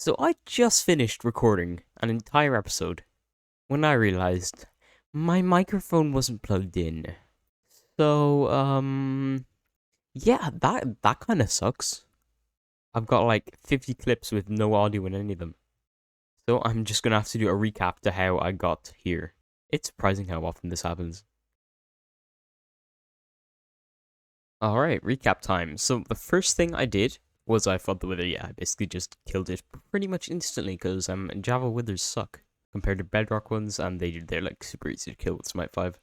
So I just finished recording an entire episode when I realized my microphone wasn't plugged in. So yeah, that kind of sucks. I've got like 50 clips with no audio in any of them. So I'm just going to have to do a recap to how I got here. It's surprising how often this happens. All right, recap time. So the first thing I did was I fought the wither. Yeah, I basically just killed it pretty much instantly because Java withers suck compared to Bedrock ones, and they're like super easy to kill with Smite 5.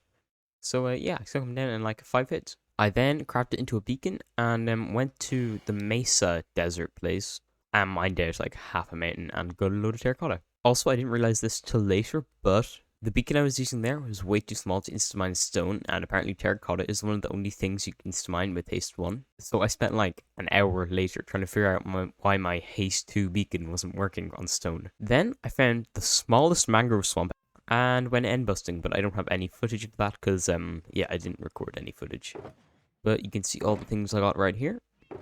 So yeah, I took them down in like 5 hits. I then crafted it into a beacon and went to the Mesa desert place and mined out like half a mountain and got a load of terracotta. Also, I didn't realize this till later, but the beacon I was using there was way too small to insta-mine stone, and apparently terracotta is one of the only things you can insta-mine with haste 1. So I spent like an hour later trying to figure out why my haste 2 beacon wasn't working on stone. Then I found the smallest mangrove swamp and went end busting, but I don't have any footage of that because yeah, I didn't record any footage. But you can see all the things I got right here.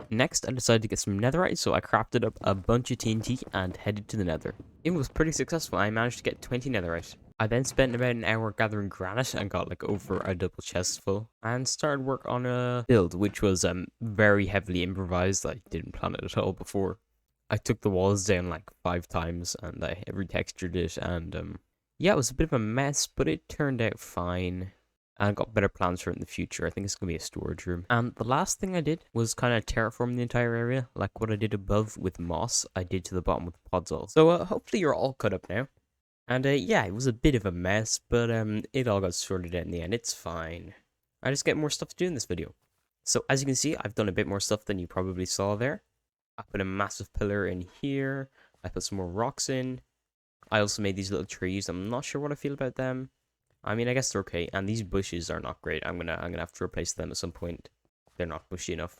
Next, I decided to get some netherite, so I crafted up a bunch of TNT and headed to the nether. It was pretty successful. I managed to get 20 netherite. I then spent about an hour gathering granite and got like over a double chest full and started work on a build which was very heavily improvised. I didn't plan it at all before. I took the walls down like 5 times and I retextured it, and yeah, it was a bit of a mess, but it turned out fine. And I got better plans for it in the future. I think it's going to be a storage room. And the last thing I did was kind of terraform the entire area. Like what I did above with moss, I did to the bottom with podzol. So hopefully you're all cut up now. And yeah, it was a bit of a mess, but it all got sorted out in the end. It's fine. I just get more stuff to do in this video. So as you can see, I've done a bit more stuff than you probably saw there. I put a massive pillar in here. I put some more rocks in. I also made these little trees. I'm not sure what I feel about them. I mean, I guess they're okay. And these bushes are not great. I'm gonna have to replace them at some point. They're not bushy enough.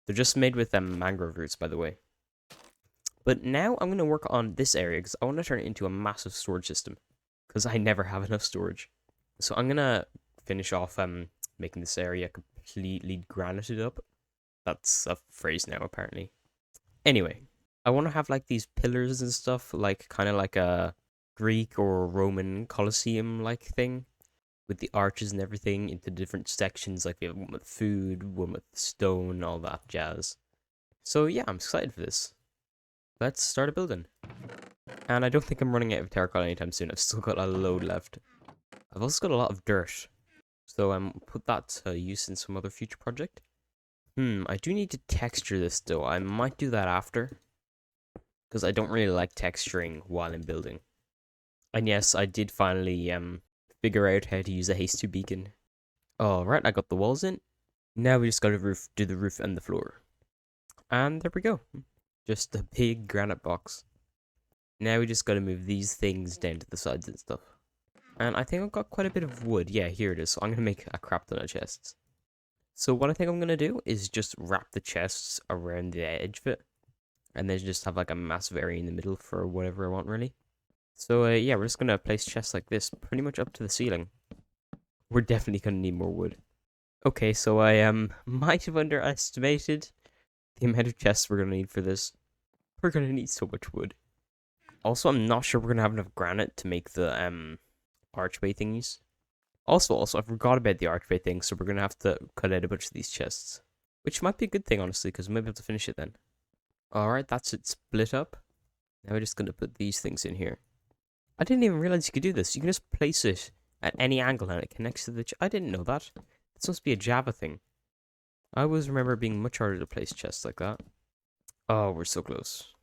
They're just made with mangrove roots, by the way. But now I'm gonna work on this area because I want to turn it into a massive storage system. Because I never have enough storage. So I'm gonna finish off making this area completely granited up. That's a phrase now, apparently. Anyway, I want to have like these pillars and stuff, like kind of like a Greek or Roman Colosseum like thing with the arches and everything into different sections. Like we have one with food, one with stone, all that jazz. So yeah, I'm excited for this. Let's start a building. And I don't think I'm running out of terracotta anytime soon. I've still got a load left. I've also got a lot of dirt. So put that to use in some other future project. I do need to texture this though. I might do that after, because I don't really like texturing while I'm building. And yes, I did finally figure out how to use a haste 2 beacon. Alright, I got the walls in. Now we just gotta do the roof and the floor. And there we go. Just a big granite box. Now we just gotta move these things down to the sides and stuff. And I think I've got quite a bit of wood. Yeah, here it is. So I'm gonna make a crap ton of chests. So what I think I'm gonna do is just wrap the chests around the edge of it. And then just have like a massive area in the middle for whatever I want, really. So yeah, we're just gonna place chests like this pretty much up to the ceiling. We're definitely gonna need more wood. Okay, so I might have underestimated the amount of chests we're gonna need for this. We're gonna need so much wood. Also, I'm not sure we're gonna have enough granite to make the archway thingies. Also, I forgot about the archway thing, so we're gonna have to cut out a bunch of these chests. Which might be a good thing, honestly, because we might be able to finish it then. Alright, that's it split up. Now we're just gonna put these things in here. I didn't even realize you could do this. You can just place it at any angle and it connects to the... I didn't know that. This must be a Java thing. I always remember it being much harder to place chests like that. Oh, we're so close.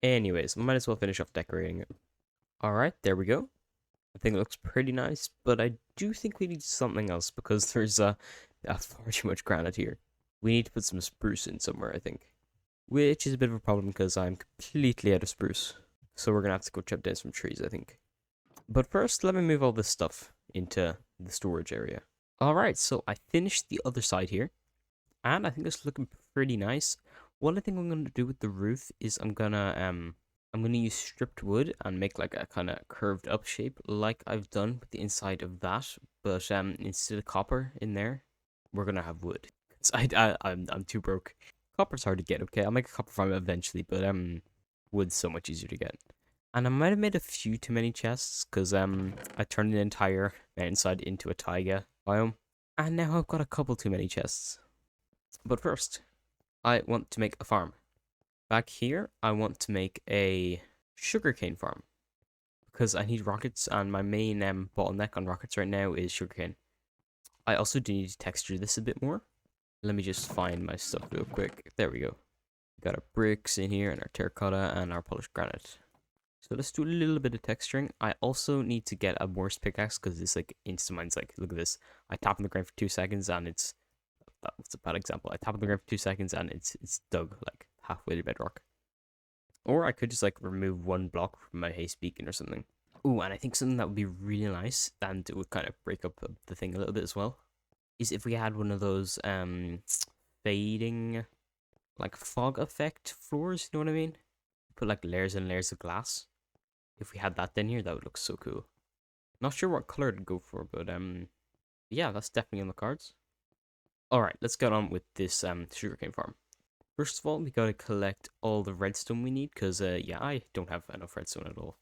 Anyways, might as well finish off decorating it. Alright, there we go. I think it looks pretty nice, but I do think we need something else because there's far too much granite here. We need to put some spruce in somewhere, I think. Which is a bit of a problem because I'm completely out of spruce. So we're gonna have to go chop down some trees, I think. But first, let me move all this stuff into the storage area. Alright, so I finished the other side here. And I think it's looking pretty nice. What I think I'm gonna do with the roof is I'm gonna use stripped wood and make like a kind of curved up shape like I've done with the inside of that. But instead of copper in there, we're gonna have wood. I'm too broke. Copper's hard to get, okay? I'll make a copper farm eventually, but Wood's so much easier to get. And I might have made a few too many chests, because I turned an entire mountainside into a taiga biome. And now I've got a couple too many chests. But first, I want to make a farm. Back here, I want to make a sugarcane farm. Because I need rockets, and my main bottleneck on rockets right now is sugarcane. I also do need to texture this a bit more. Let me just find my stuff real quick. There we go. Got our bricks in here, and our terracotta, and our polished granite. So let's do a little bit of texturing. I also need to get a Morse pickaxe, because this like insta-mines, like, look at this. I tap on the ground for 2 seconds, and it's... That's a bad example. I tap on the ground for 2 seconds, and it's dug, like, halfway to bedrock. Or I could just, like, remove 1 block from my haste beacon or something. Ooh, and I think something that would be really nice, and it would kind of break up the thing a little bit as well, is if we had one of those, fading, like, fog effect floors, you know what I mean? Put, like, layers and layers of glass. If we had that in here, that would look so cool. Not sure what color to go for, but, yeah, that's definitely on the cards. Alright, let's get on with this, sugarcane farm. First of all, we gotta collect all the redstone we need, because, yeah, I don't have enough redstone at all.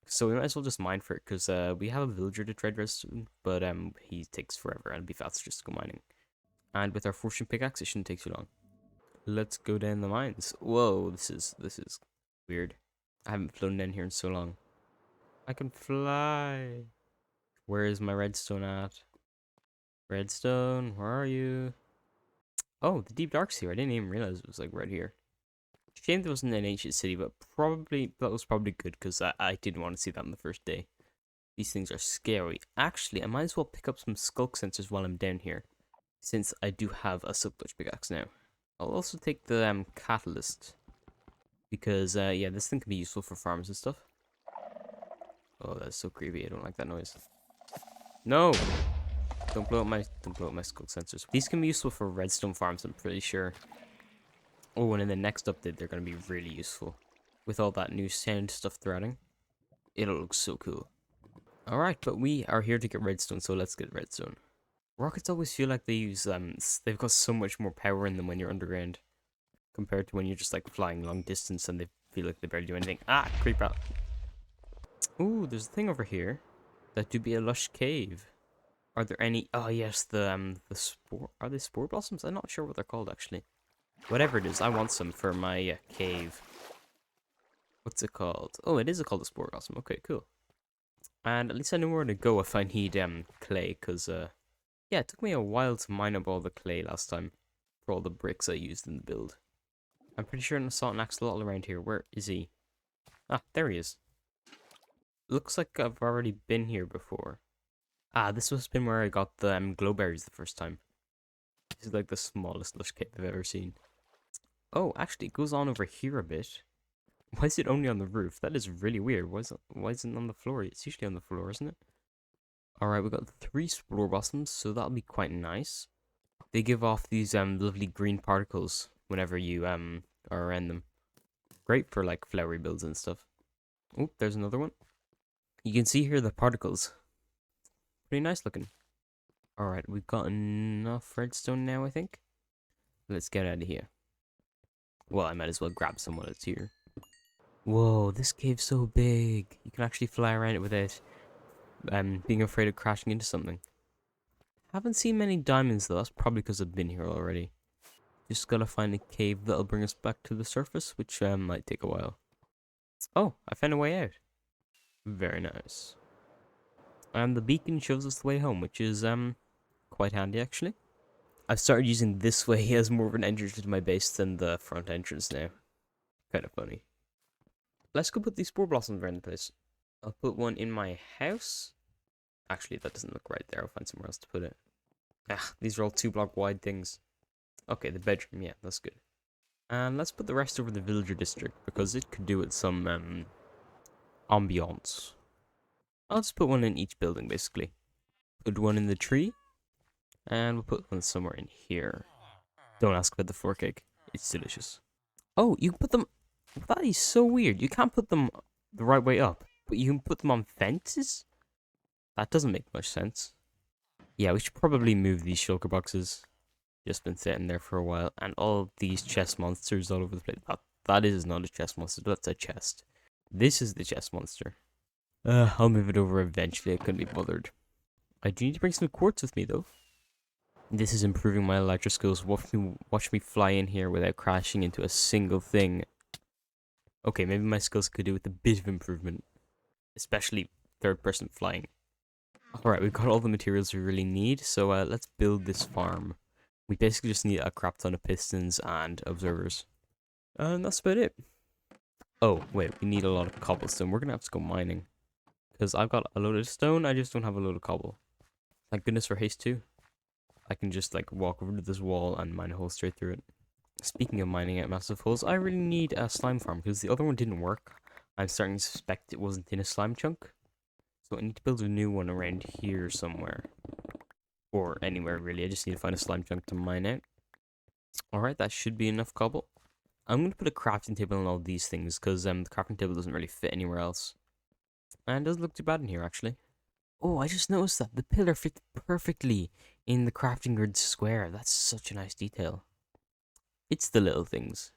So we might as well just mine for it, because we have a villager to trade redstone, but he takes forever, and it'd be faster just to go mining. And with our fortune pickaxe, it shouldn't take too long. Let's go down the mines. Whoa, this is weird. I haven't flown down here in so long. I can fly. Where is my redstone at? Redstone, where are you? Oh, the deep dark's here. I didn't even realize it was like right here. Shame there wasn't an ancient city, but that was probably good, because I didn't want to see that on the first day. These things are scary. Actually, I might as well pick up some skulk sensors while I'm down here, since I do have a silk touch pickaxe now. I'll also take the catalyst, because yeah, this thing can be useful for farms and stuff. Oh, that's so creepy. I don't like that noise. No! Don't blow up my skulk sensors. These can be useful for redstone farms, I'm pretty sure. Oh, and in the next update, they're going to be really useful. With all that new sound stuff they're adding. It'll look so cool. Alright, but we are here to get redstone, so let's get redstone. Rockets always feel like they've got so much more power in them when you're underground, compared to when you're just like flying long distance and they feel like they barely do anything. Ah, creep out. Ooh, there's a thing over here. That do be a lush cave. Are there any? Oh yes, the spore. Are they spore blossoms? I'm not sure what they're called actually. Whatever it is, I want some for my cave. What's it called? Oh, it is called a spore blossom. Okay, cool. And at least I know where to go if I need clay, cause yeah, it took me a while to mine up all the clay last time for all the bricks I used in the build. I'm pretty sure I saw an axolotl around here. Where is he? Ah, there he is. Looks like I've already been here before. Ah, this must have been where I got the glowberries the first time. This is like the smallest lush cave I've ever seen. Oh, actually, it goes on over here a bit. Why is it only on the roof? That is really weird. Why isn't it on the floor? It's usually on the floor, isn't it? Alright, we got 3 spore blossoms, so that'll be quite nice. They give off these lovely green particles whenever you are around them. Great for like flowery builds and stuff. Oh, there's another one. You can see here the particles. Pretty nice looking. Alright, we've got enough redstone now, I think. Let's get out of here. Well, I might as well grab some while it's here. Whoa, this cave's so big. You can actually fly around it without being afraid of crashing into something. Haven't seen many diamonds though. That's probably because I've been here already. Just gotta find a cave that'll bring us back to the surface, which might take a while. Oh, I found a way out. Very nice. And the beacon shows us the way home, which is quite handy actually. I've started using this way as more of an entrance to my base than the front entrance now. Kind of funny. Let's go put these spore blossoms around the place. I'll put one in my house. Actually, that doesn't look right there. I'll find somewhere else to put it. Ah, these are all 2-block wide things. Okay, the bedroom. Yeah, that's good. And let's put the rest over the villager district, because it could do with some ambiance. I'll just put one in each building, basically. Put one in the tree. And we'll put one somewhere in here. Don't ask about the 4 cake. It's delicious. Oh, you can put them... That is so weird. You can't put them the right way up, but you can put them on fences? That doesn't make much sense. Yeah, we should probably move these shulker boxes. Just been sitting there for a while. And all these chest monsters all over the place. that is not a chest monster, that's a chest. This is the chest monster. I'll move it over eventually, I couldn't be bothered. I do need to bring some quartz with me though. This is improving my elytra skills. Watch me fly in here without crashing into a single thing. Okay, maybe my skills could do with a bit of improvement. Especially third person flying. Alright, we've got all the materials we really need, so let's build this farm. We basically just need a crap ton of pistons and observers. And that's about it. Oh, wait, we need a lot of cobblestone. We're gonna have to go mining. Because I've got a load of stone, I just don't have a load of cobble. Thank goodness for haste too. I can just like walk over to this wall and mine a hole straight through it. Speaking of mining out massive holes, I really need a slime farm because the other one didn't work. I'm starting to suspect it wasn't in a slime chunk. So I need to build a new one around here somewhere. Or anywhere really, I just need to find a slime chunk to mine out. Alright, that should be enough cobble. I'm going to put a crafting table on all these things because the crafting table doesn't really fit anywhere else. And it doesn't look too bad in here actually. Oh, I just noticed that the pillar fit perfectly in the crafting grid square. That's such a nice detail. It's the little things.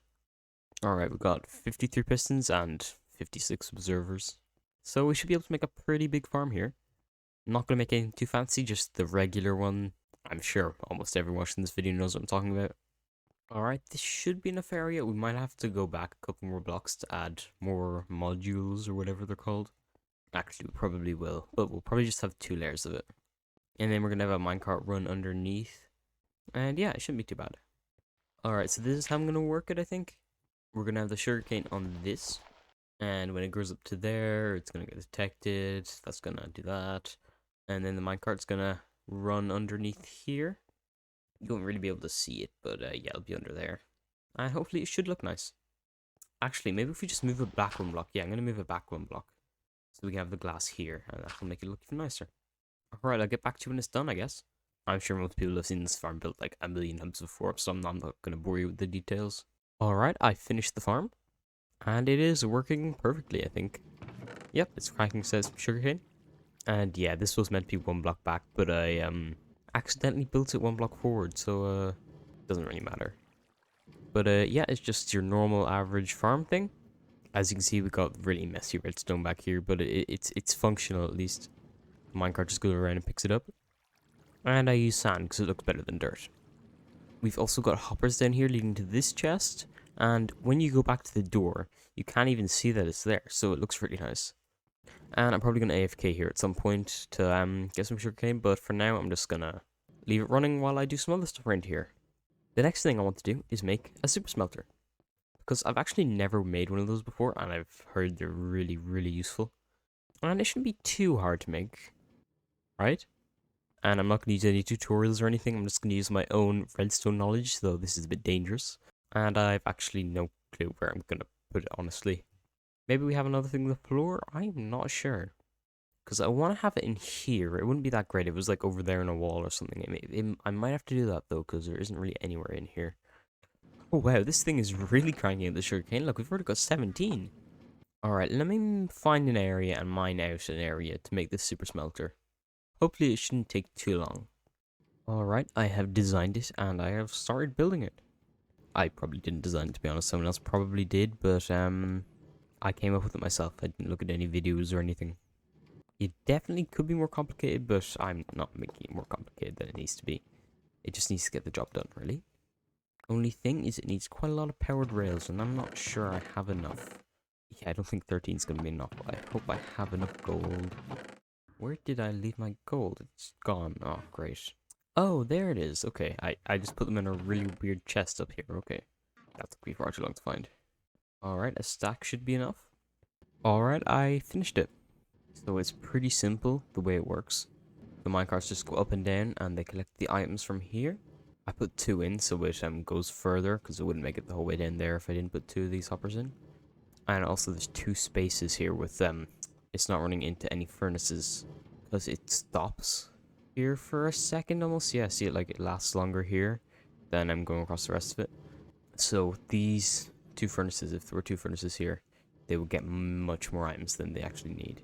Alright, we've got 53 pistons and 56 observers. So we should be able to make a pretty big farm here. I'm not going to make anything too fancy, just the regular one. I'm sure almost everyone watching this video knows what I'm talking about. Alright, this should be enough area. We might have to go back a couple more blocks to add more modules or whatever they're called. Actually, we probably will, but we'll probably just have 2 layers of it. And then we're going to have a minecart run underneath. And yeah, it shouldn't be too bad. Alright, so this is how I'm going to work it, I think. We're going to have the sugarcane on this. And when it grows up to there, it's going to get detected. That's going to do that. And then the minecart's going to run underneath here. You won't really be able to see it, but yeah, it'll be under there. And hopefully it should look nice. Actually, maybe if we just move it back 1 block. Yeah, I'm going to move it back 1 block. So we can have the glass here, and that will make it look even nicer. Alright, I'll get back to you when it's done, I guess. I'm sure most people have seen this farm built like a million times before, so I'm not going to bore you with the details. Alright, I finished the farm. And it is working perfectly, I think. Yep, it's cracking says sugarcane. And yeah, this was meant to be 1 block back, but I accidentally built it 1 block forward, so it doesn't really matter. But yeah, it's just your normal average farm thing. As you can see, we got really messy redstone back here, but it's functional at least. Minecart just goes around and picks it up. And I use sand because it looks better than dirt. We've also got hoppers down here leading to this chest. And when you go back to the door, you can't even see that it's there, so it looks really nice. And I'm probably going to AFK here at some point to get some sugarcane, but for now I'm just going to leave it running while I do some other stuff around here. The next thing I want to do is make a super smelter. Because I've actually never made one of those before, and I've heard they're really, really useful. And it shouldn't be too hard to make, right? And I'm not going to use any tutorials or anything, I'm just going to use my own redstone knowledge, though this is a bit dangerous. And I've actually no clue where I'm going to put it, honestly. Maybe we have another thing on the floor? I'm not sure. Because I want to have it in here. It wouldn't be that great if it was like over there in a wall or something. I might have to do that, though, because there isn't really anywhere in here. Oh wow, this thing is really cranking out the sugarcane. Look, we've already got 17. Alright, let me find an area and mine out an area to make this super smelter. Hopefully it shouldn't take too long. Alright, I have designed it and I have started building it. I probably didn't design it, to be honest. Someone else probably did, but I came up with it myself. I didn't look at any videos or anything. It definitely could be more complicated, but I'm not making it more complicated than it needs to be. It just needs to get the job done, really. Only thing is it needs quite a lot of powered rails, and I'm not sure I have enough. Yeah, I don't think 13 is going to be enough. I hope I have enough gold. Where did I leave my gold? It's gone. Oh, great. Oh, there it is. Okay, I just put them in a really weird chest up here. Okay. That took me far too long to find. Alright, a stack should be enough. Alright, I finished it. So it's pretty simple the way it works. The minecarts just go up and down, and they collect the items from here. I put 2 in so it goes further, because it wouldn't make it the whole way down there if I didn't put 2 of these hoppers in. And also there's 2 spaces here with it's not running into any furnaces, because it stops here for a second almost. Yeah, see it like it lasts longer here than I'm going across the rest of it. So these 2 furnaces, if there were 2 furnaces here, they would get much more items than they actually need.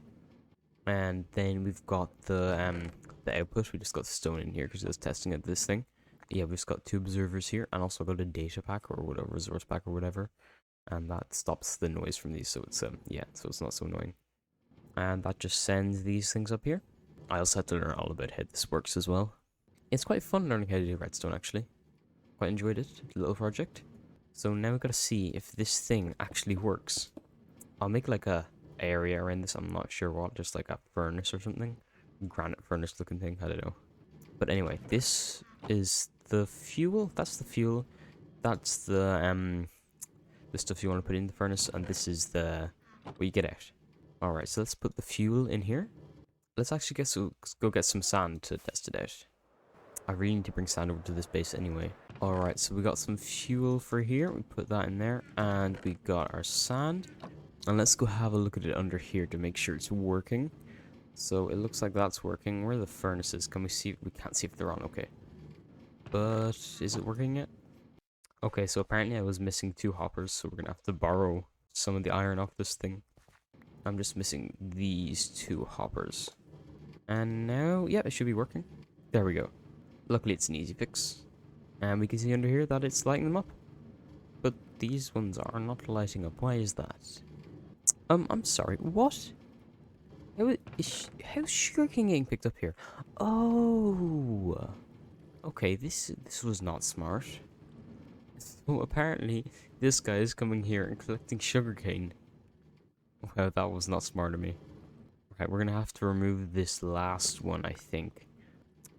And then we've got the output. We just got the stone in here because it was testing at this thing. Yeah, we've just got 2 observers here, and also got a data pack or whatever, resource pack or whatever. and that stops the noise from these, so it's yeah, so it's not so annoying. And that just sends these things up here. I also had to learn all about how this works as well. It's quite fun learning how to do redstone, actually. Quite enjoyed it, little project. So now we've got to see if this thing actually works. I'll make like a area around this, I'm not sure what, just like a furnace or something. Granite furnace looking thing, I don't know. But anyway, this is the fuel, that's the fuel. That's the stuff you want to put in the furnace, and this is the what you get out. Alright, so let's put the fuel in here. Let's actually go get some sand to test it out. I really need to bring sand over to this base anyway. Alright, so we got some fuel for here. We put that in there, and we got our sand. And let's go have a look at it under here to make sure it's working. So it looks like that's working. Where are the furnaces? Can we see? We can't see if they're on. Okay. But is it working yet? Okay, so apparently I was missing 2 hoppers, so we're gonna have to borrow some of the iron off this thing. I'm just missing these 2 hoppers. And now, yeah, it should be working. There we go. Luckily it's an easy fix. And we can see under here that it's lighting them up. But these ones are not lighting up. Why is that? I'm sorry, what? How's sugarcane getting picked up here? Oh! Okay, this was not smart. So apparently, this guy is coming here and collecting sugarcane. Wow, that was not smart of me. Okay, we're gonna have to remove this last one, I think.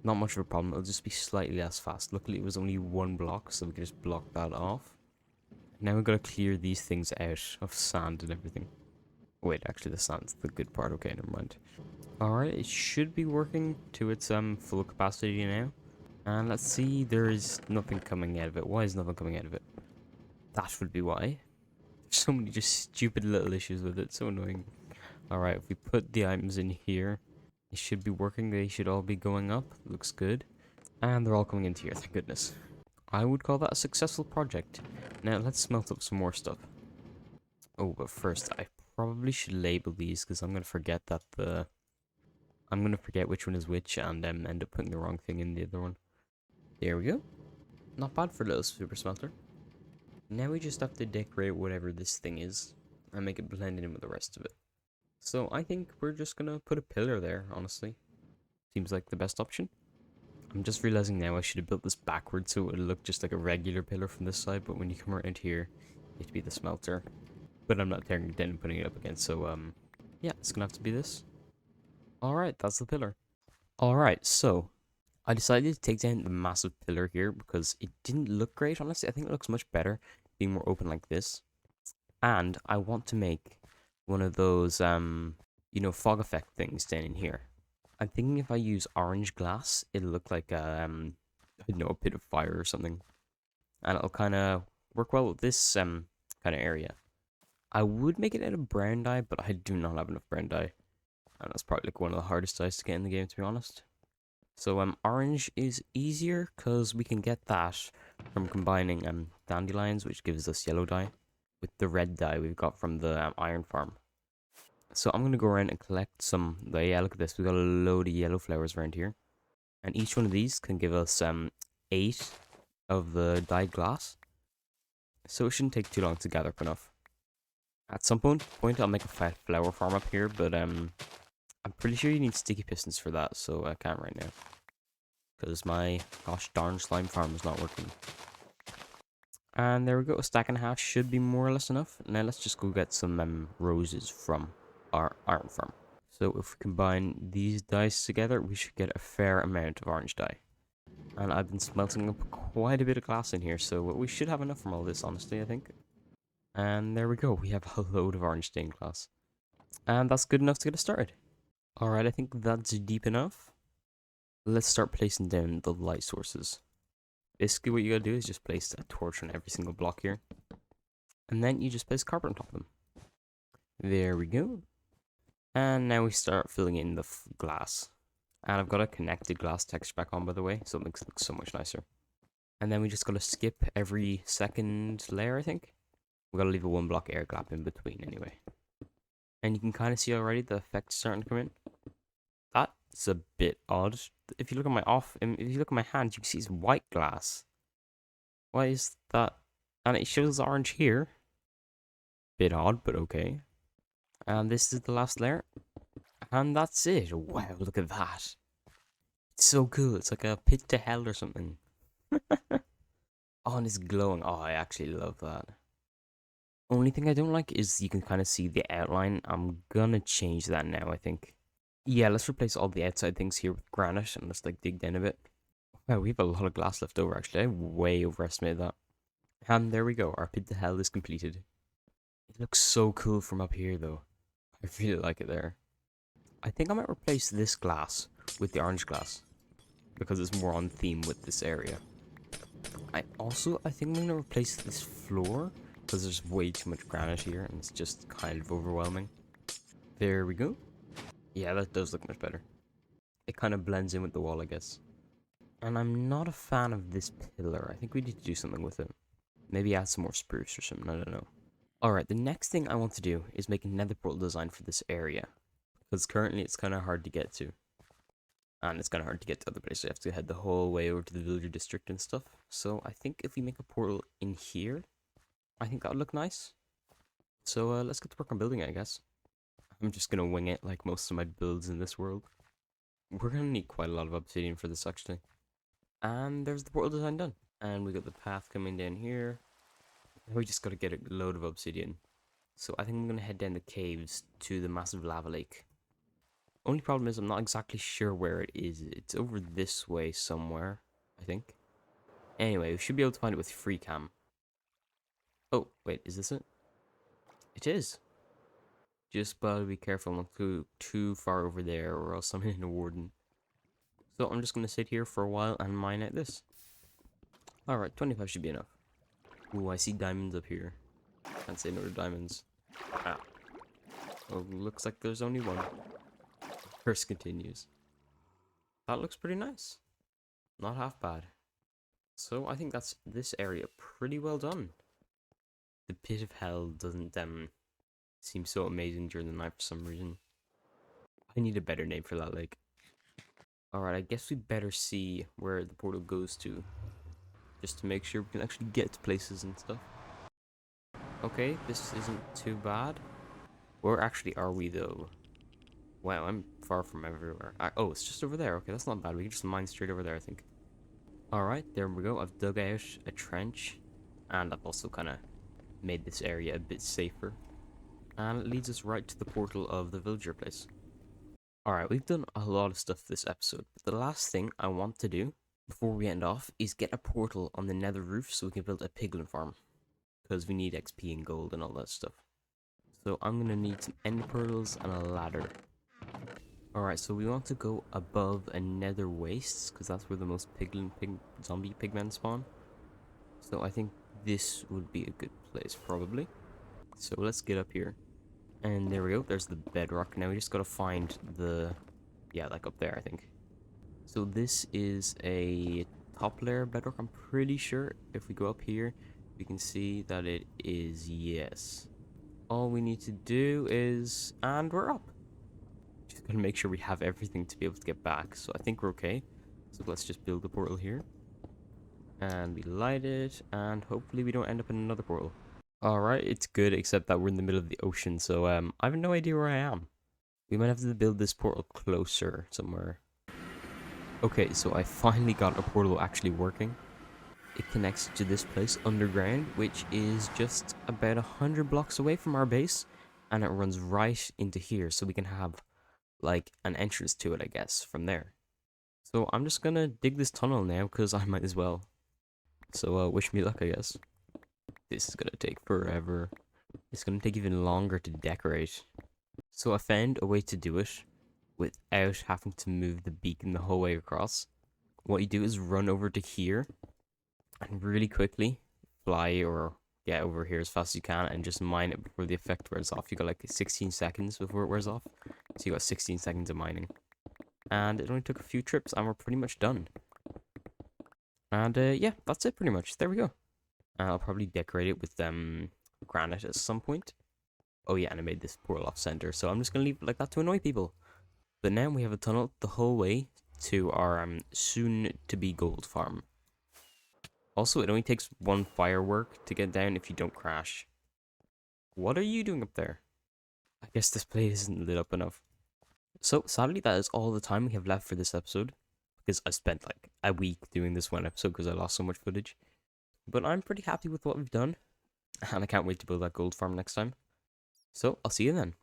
Not much of a problem, it'll just be slightly less fast. Luckily, it was only 1 block, so we can just block that off. Now we've got to clear these things out of sand and everything. Wait, actually, the sand's the good part. Okay, never mind. Alright, it should be working to its full capacity now. And let's see, there is nothing coming out of it. Why is nothing coming out of it? That would be why. There's so many just stupid little issues with it. So annoying. Alright, if we put the items in here, it should be working. They should all be going up. Looks good. And they're all coming into here, thank goodness. I would call that a successful project. Now, let's smelt up some more stuff. Oh, but first, I probably should label these, because I'm going to forget that I'm going to forget which one is which, and end up putting the wrong thing in the other one. There we go. Not bad for a little super smelter. Now we just have to decorate whatever this thing is, and make it blend in with the rest of it. So I think we're just going to put a pillar there, honestly. Seems like the best option. I'm just realizing now I should have built this backwards so it would look just like a regular pillar from this side, but when you come around here, it would be the smelter. But I'm not tearing it down and putting it up again, so yeah, it's gonna have to be this. Alright, that's the pillar. Alright, so I decided to take down the massive pillar here because it didn't look great, honestly. I think it looks much better being more open like this. And I want to make one of those, you know, fog effect things down in here. I'm thinking if I use orange glass, it'll look like I don't know, a pit of fire or something. And it'll kind of work well with this kind of area. I would make it out of brown dye, but I do not have enough brown dye. And that's probably like one of the hardest dyes to get in the game, to be honest. So orange is easier because we can get that from combining dandelions, which gives us yellow dye, with the red dye we've got from the iron farm. So I'm going to go around and collect some. Yeah, look at this. We've got a load of yellow flowers around here. And each one of these can give us 8 of the dyed glass. So it shouldn't take too long to gather up enough. At some point I'll make a flower farm up here, but I'm pretty sure you need sticky pistons for that, so I can't right now. Because my gosh darn slime farm is not working. And there we go, a stack and a half should be more or less enough. Now let's just go get some roses from our iron farm. So if we combine these dyes together, we should get a fair amount of orange dye. And I've been smelting up quite a bit of glass in here, so we should have enough from all this, honestly, I think. And there we go, we have a load of orange stained glass. And that's good enough to get us started. Alright, I think that's deep enough. Let's start placing down the light sources. Basically what you gotta do is just place a torch on every single block here. And then you just place carpet on top of them. There we go. And now we start filling in the glass. And I've got a connected glass texture back on, by the way, so it makes it look so much nicer. And then we just gotta skip every second layer, I think. We gotta leave a 1 block air gap in between anyway. And you can kind of see already the effects starting to come in. That's a bit odd. If you look at my hand, you can see it's white glass. Why is that? And it shows orange here. Bit odd, but okay. And this is the last layer. And that's it. Wow, look at that. It's so cool. It's like a pit to hell or something. Oh, and it's glowing. Oh, I actually love that. Only thing I don't like is you can kind of see the outline. I'm gonna change that now, I think. Yeah, let's replace all the outside things here with granite and let's like dig down a bit. Wow, we have a lot of glass left over actually. I way overestimated that. And there we go. Our pit to hell is completed. It looks so cool from up here though. I really like it there. I think I might replace this glass with the orange glass because it's more on theme with this area. I think I'm gonna replace this floor because there's way too much granite here and it's just kind of overwhelming. There we go. Yeah, that does look much better. It kind of blends in with the wall, I guess. And I'm not a fan of this pillar. I think we need to do something with it. Maybe add some more spruce or something, I don't know. Alright, the next thing I want to do is make a nether portal design for this area. Because currently it's kind of hard to get to. And it's kind of hard to get to other places. So you have to head the whole way over to the villager district and stuff. So I think if we make a portal in here, I think that would look nice. So let's get to work on building it, I guess. I'm just going to wing it like most of my builds in this world. We're going to need quite a lot of obsidian for this, actually. And there's the portal design done. And we got the path coming down here. Now we just got to get a load of obsidian. So I think I'm going to head down the caves to the massive lava lake. Only problem is I'm not exactly sure where it is. It's over this way somewhere, I think. Anyway, we should be able to find it with free cam. Oh, wait, is this it? It is. Just gotta be careful not to go too far over there or else I'm in a warden. So I'm just gonna sit here for a while and mine out this. Alright, 25 should be enough. Ooh, I see diamonds up here. Can't say no to diamonds. Ah. Oh, looks like there's only one. Curse continues. That looks pretty nice. Not half bad. So I think that's this area pretty well done. The pit of hell doesn't seem so amazing during the night for some reason. I need a better name for that lake. Alright, I guess we better see where the portal goes to. Just to make sure we can actually get to places and stuff. Okay, this isn't too bad. Where actually are we though? Wow, I'm far from everywhere. Oh, it's just over there. Okay, that's not bad. We can just mine straight over there, I think. Alright, there we go. I've dug out a trench. And I've also kind of made this area a bit safer. And it leads us right to the portal of the villager place. Alright, we've done a lot of stuff this episode. But the last thing I want to do before we end off is get a portal on the nether roof so we can build a piglin farm. Because we need XP and gold and all that stuff. So I'm going to need some end pearls and a ladder. Alright, so we want to go above a nether wastes, because that's where the most zombie pigmen spawn. So I think this would be a good place, probably. So let's get up here. And there we go, there's the bedrock. Now we just gotta find the... yeah, like up there, I think. So this is a top layer bedrock, I'm pretty sure. If we go up here, we can see that it is yes. All we need to do is... and we're up. Just gotta make sure we have everything to be able to get back. So I think we're okay. So let's just build the portal here. And we light it, and hopefully we don't end up in another portal. Alright, it's good, except that we're in the middle of the ocean, so I have no idea where I am. We might have to build this portal closer somewhere. Okay, so I finally got a portal actually working. It connects to this place underground, which is just about 100 blocks away from our base, and it runs right into here, so we can have, like, an entrance to it, I guess, from there. So I'm just gonna dig this tunnel now, because I might as well. So wish me luck, I guess. This is gonna take forever. It's gonna take even longer to decorate. So I found a way to do it without having to move the beacon the whole way across. What you do is run over to here and really quickly fly or get over here as fast as you can and just mine it before the effect wears off. You got like 16 seconds before it wears off. So you got 16 seconds of mining. And it only took a few trips and we're pretty much done. And yeah, that's it pretty much. There we go. I'll probably decorate it with granite at some point. Oh yeah, and I made this portal off center, so I'm just gonna leave it like that to annoy people. But now we have a tunnel the whole way to our soon-to-be gold farm. Also, it only takes one firework to get down if you don't crash. what are you doing up there? I guess this place isn't lit up enough. So, sadly, that is all the time we have left for this episode. Because I spent like a week doing this one episode because I lost so much footage. But I'm pretty happy with what we've done. And I can't wait to build that gold farm next time. So, I'll see you then.